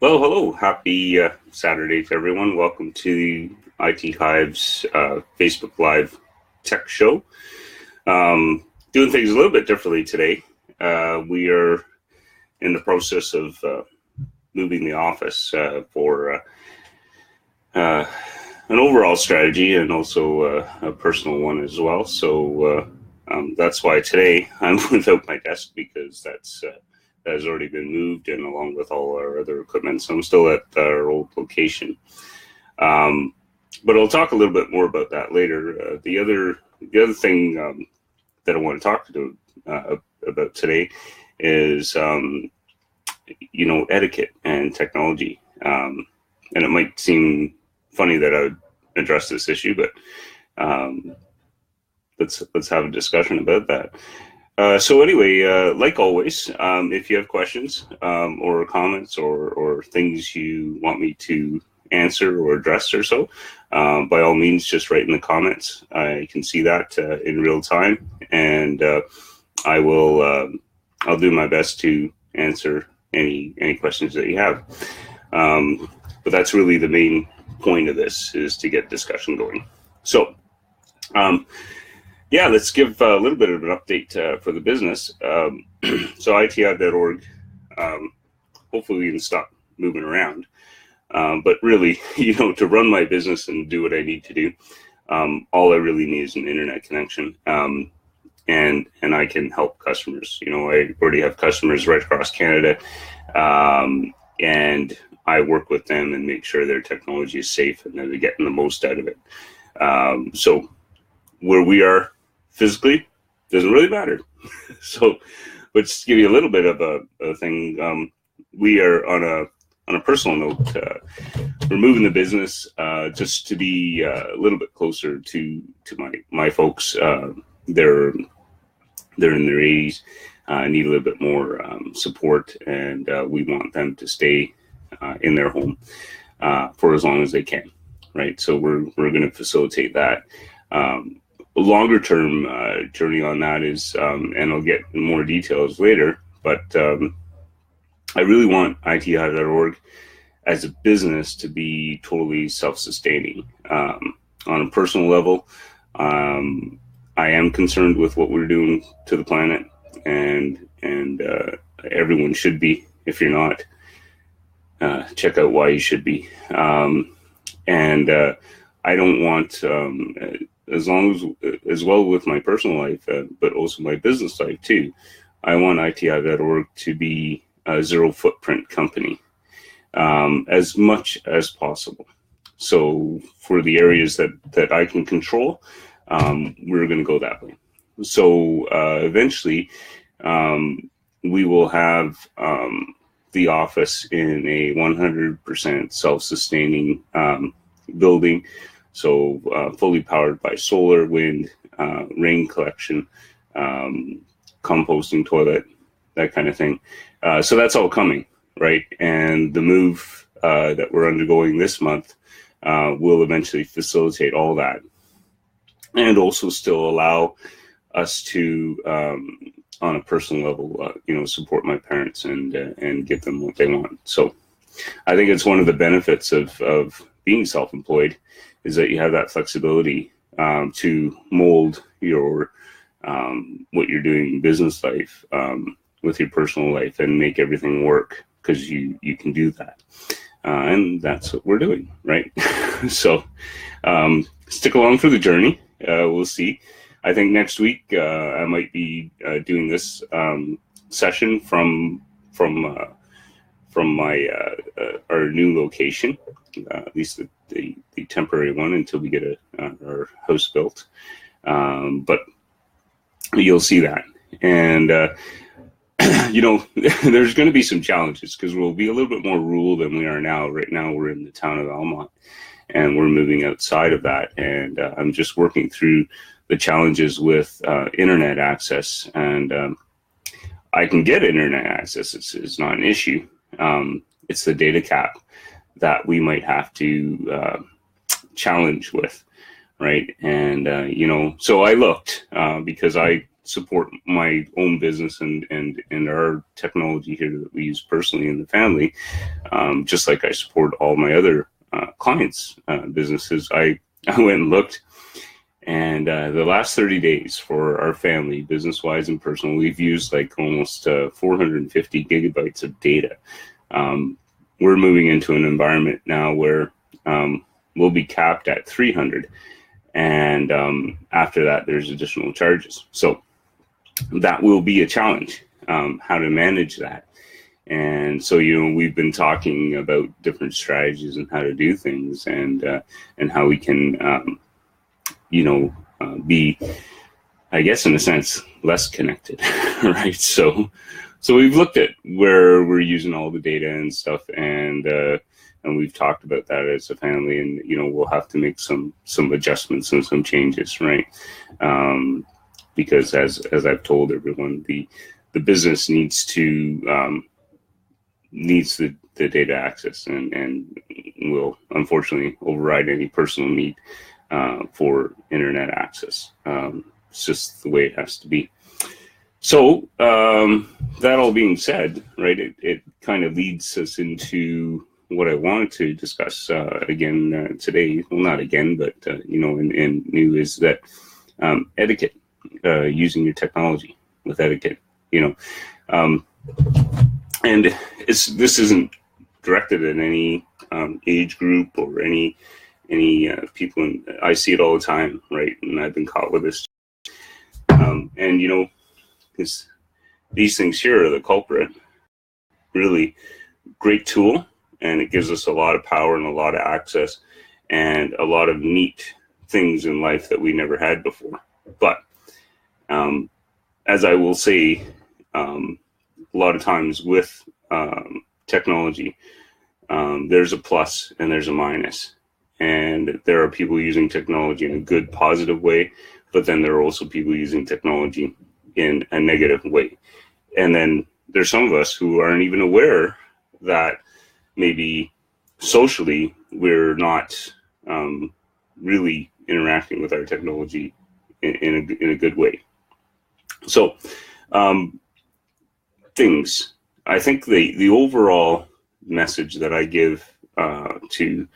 Well, hello. Happy Saturday to everyone. Welcome to ITHive's Facebook Live Tech Show. Doing things a little bit differently today. We are in the process of moving the office for an overall strategy and also a personal one as well. So that's why today I'm without my desk, because that has already been moved, and along with all our other equipment. So I'm still at our old location. But I'll talk a little bit more about that later. The other thing that I want to talk about today is etiquette and technology. And it might seem funny that I would address this issue, but let's have a discussion about that. So anyway, like always, if you have questions or comments or things you want me to answer or address or so, by all means, just write in the comments. I can see that in real time, and I'll do my best to answer any questions that you have. But that's really the main point of this, is to get discussion going. So yeah, let's give a little bit of an update for the business. So ITHive.org, hopefully we can stop moving around. But really, to run my business and do what I need to do, all I really need is an internet connection. And I can help customers. I already have customers right across Canada, and I work with them and make sure their technology is safe and that they're getting the most out of it. So where we are physically doesn't really matter. So, but just to give you a little bit of a thing, we are on a personal note, we're moving the business just to be a little bit closer to my folks. They're in their 80s, need a little bit more support, and we want them to stay in their home for as long as they can, right? So we're going to facilitate that. Longer term journey on that is, and I'll get more details later, but I really want ITHive.org as a business to be totally self-sustaining. On a personal level, I am concerned with what we're doing to the planet, and everyone should be. If you're not, check out why you should be. And I don't want, as well with my personal life, but also my business life too, I want ITHive.org to be a zero footprint company, as much as possible. So for the areas that I can control, we're going to go that way. So eventually, we will have the office in a 100% self-sustaining building. So fully powered by solar, wind, rain collection, composting toilet, that kind of thing. So that's all coming, right? And the move that we're undergoing this month will eventually facilitate all that, and also still allow us to, on a personal level, support my parents and give them what they want. So I think it's one of the benefits of being self-employed, is that you have that flexibility to mold your what you're doing in business life with your personal life and make everything work, because you can do that. And that's what we're doing, right? So stick along for the journey. We'll see. I think next week I might be doing this session from my our new location, at least the temporary one, until we get our house built. But you'll see that, and there's going to be some challenges, because we'll be a little bit more rural than we are now. Right now, we're in the town of Almont, and we're moving outside of that. And I'm just working through the challenges with internet access, and I can get internet access. It's not an issue. It's the data cap that we might have to challenge with, right? And so I looked, because I support my own business and our technology here that we use personally in the family, just like I support all my other clients' businesses. I went and looked, and the last 30 days for our family, business-wise and personal, we've used like almost 450 gigabytes of data. We're moving into an environment now where we'll be capped at 300, and after that, there's additional charges. So that will be a challenge, how to manage that. And so, we've been talking about different strategies and how to do things, and how we can, be, I guess, in a sense, less connected, right? So we've looked at where we're using all the data and stuff, and we've talked about that as a family, and we'll have to make some adjustments and some changes, right? Because as I've told everyone, the business needs the data access, and will unfortunately override any personal need for internet access. It's just the way it has to be. So that all being said, right, it kind of leads us into what I wanted to discuss again today. Well, not again, but in new, is that etiquette, using your technology with etiquette. And this isn't directed at any age group or any people. I see it all the time, right? And I've been caught with this. And these things here are the culprit. Really great tool, and it gives us a lot of power and a lot of access and a lot of neat things in life that we never had before. But as I will say, a lot of times with technology, there's a plus and there's a minus. And there are people using technology in a good, positive way, but then there are also people using technology in a negative way. And then there's some of us who aren't even aware that maybe socially we're not really interacting with our technology in a good way. So I think the overall message that I give to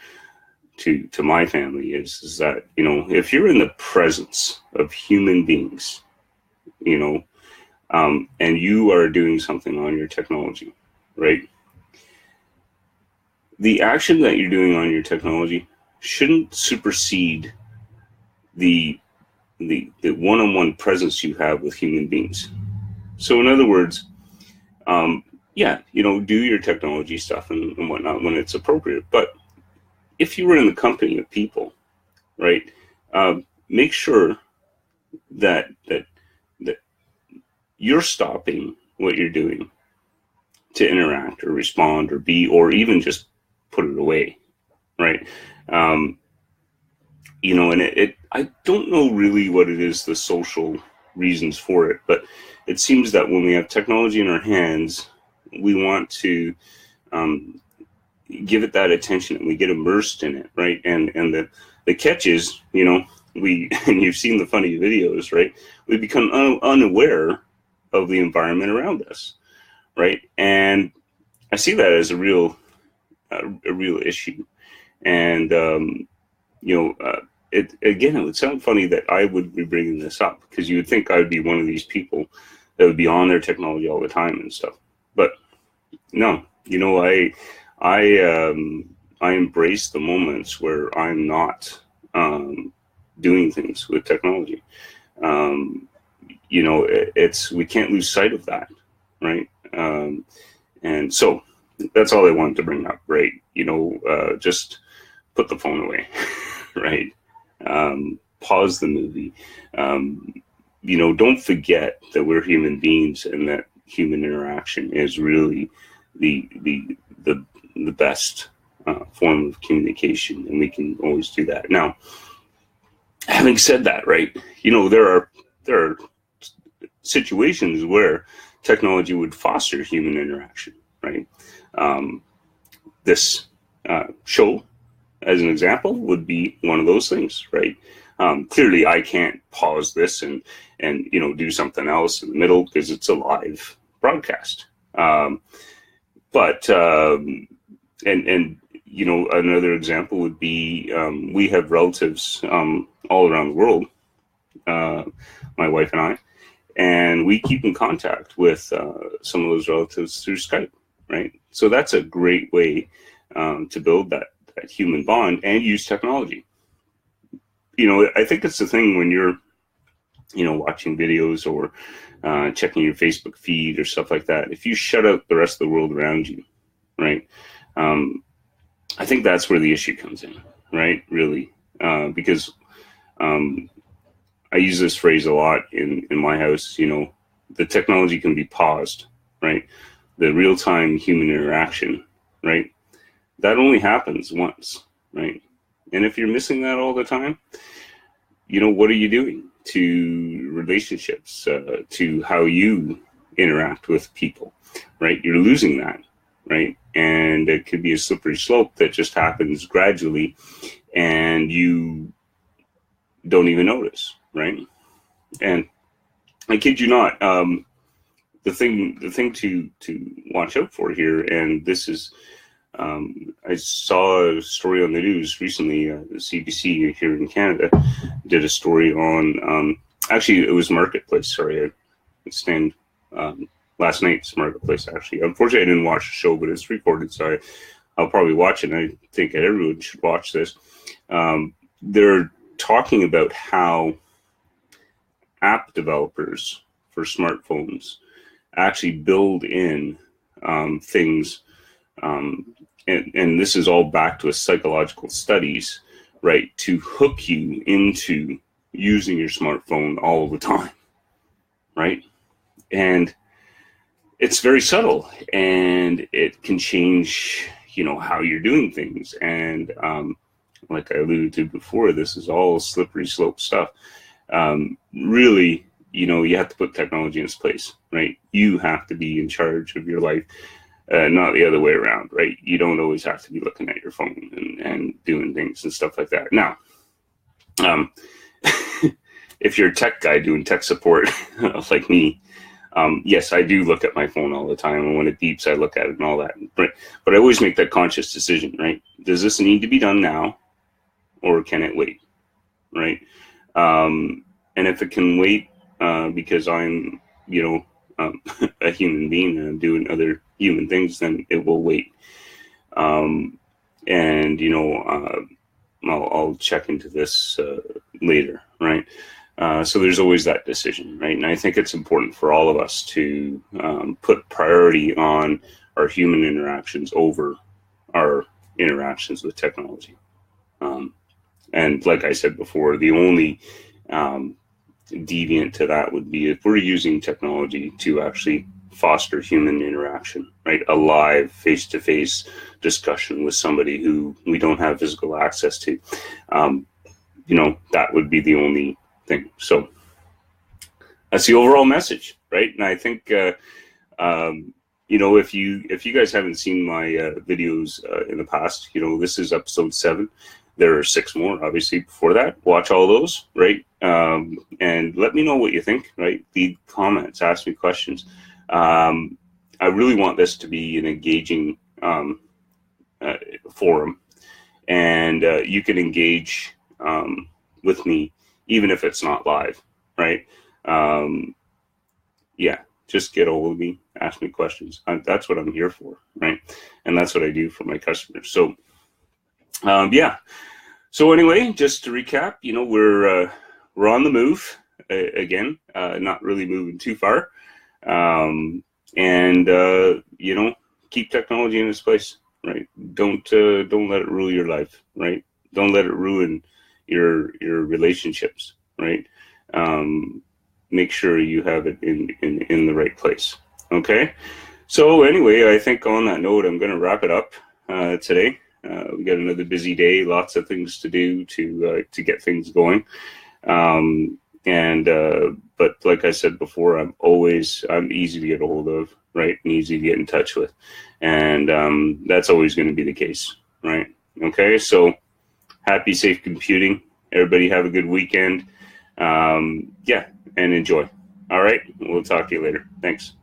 my family is that, if you're in the presence of human beings, and you are doing something on your technology, right? The action that you're doing on your technology shouldn't supersede the one-on-one presence you have with human beings. So in other words, do your technology stuff and whatnot when it's appropriate. But if you were in the company of people, right, make sure that you're stopping what you're doing to interact or respond or be, or even just put it away, right? And I don't know really what it is, the social reasons for it, but it seems that when we have technology in our hands, we want to give it that attention, and we get immersed in it, right? And the catch is, and you've seen the funny videos, right? We become unaware of the environment around us, right? And I see that as a real issue. And it would sound funny that I would be bringing this up, because you would think I would be one of these people that would be on their technology all the time and stuff. But no, I embrace the moments where I'm not doing things with technology. We can't lose sight of that, right? And so that's all I wanted to bring up, right? Just put the phone away, right? Pause the movie. Don't forget that we're human beings, and that human interaction is really the best form of communication, and we can always do that. Now, having said that, right, there are situations where technology would foster human interaction, right? This show, as an example, would be one of those things, right? Clearly, I can't pause this and do something else in the middle because it's a live broadcast. But another example would be we have relatives all around the world, my wife and I, and we keep in contact with some of those relatives through Skype, right? So that's a great way to build that human bond and use technology. I think it's the thing when you're, watching videos or checking your Facebook feed or stuff like that. If you shut out the rest of the world around you, right? I think that's where the issue comes in, right? Really, because I use this phrase a lot in my house. The technology can be paused, right? The real-time human interaction, right? That only happens once, right? And if you're missing that all the time, what are you doing to relationships, to how you interact with people, right? You're losing that, right? And it could be a slippery slope that just happens gradually and you don't even notice, right? And I kid you not, the thing to watch out for here, and this is, I saw a story on the news recently. The CBC here in Canada did a story on, actually it was Marketplace. Sorry, I stand last night's Marketplace. Actually, unfortunately, I didn't watch the show, but it's recorded, so I'll probably watch it. And I think everyone should watch this. They're talking about how app developers for smartphones actually build in things, and this is all back to a psychological studies, right, to hook you into using your smartphone all the time, right? And it's very subtle, and it can change, how you're doing things. And like I alluded to before, this is all slippery slope stuff. Really, you have to put technology in its place, right? You have to be in charge of your life, not the other way around, right? You don't always have to be looking at your phone and doing things and stuff like that. Now, if you're a tech guy doing tech support like me, yes, I do look at my phone all the time, and when it beeps, I look at it and all that. But I always make that conscious decision, right? Does this need to be done now, or can it wait, right? And if it can wait, because I'm, a human being and I'm doing other human things, then it will wait. And I'll check into this later, right? So there's always that decision, right? And I think it's important for all of us to put priority on our human interactions over our interactions with technology. And like I said before, the only deviant to that would be if we're using technology to actually foster human interaction, right? A live face-to-face discussion with somebody who we don't have physical access to. That would be the only thing. So that's the overall message, right? And I think, if you guys haven't seen my videos in the past, this is episode 7. There are 6 more, obviously, before that. Watch all those, right? And let me know what you think, right? Leave comments, ask me questions. I really want this to be an engaging forum, and you can engage with me even if it's not live, right? Just get a hold of me, ask me questions. That's what I'm here for, right? And that's what I do for my customers. So, So anyway, just to recap, we're on the move again, not really moving too far, and keep technology in its place, right? Don't let it rule your life, right? Don't let it ruin your relationships, right? Make sure you have it in the right place. Okay. So anyway, I think on that note, I'm going to wrap it up today. We got another busy day, lots of things to do to get things going. But like I said before, I'm easy to get a hold of, right? And easy to get in touch with. And that's always going to be the case, right? Okay. So happy, safe computing. Everybody have a good weekend. Yeah, and enjoy. All right, we'll talk to you later. Thanks.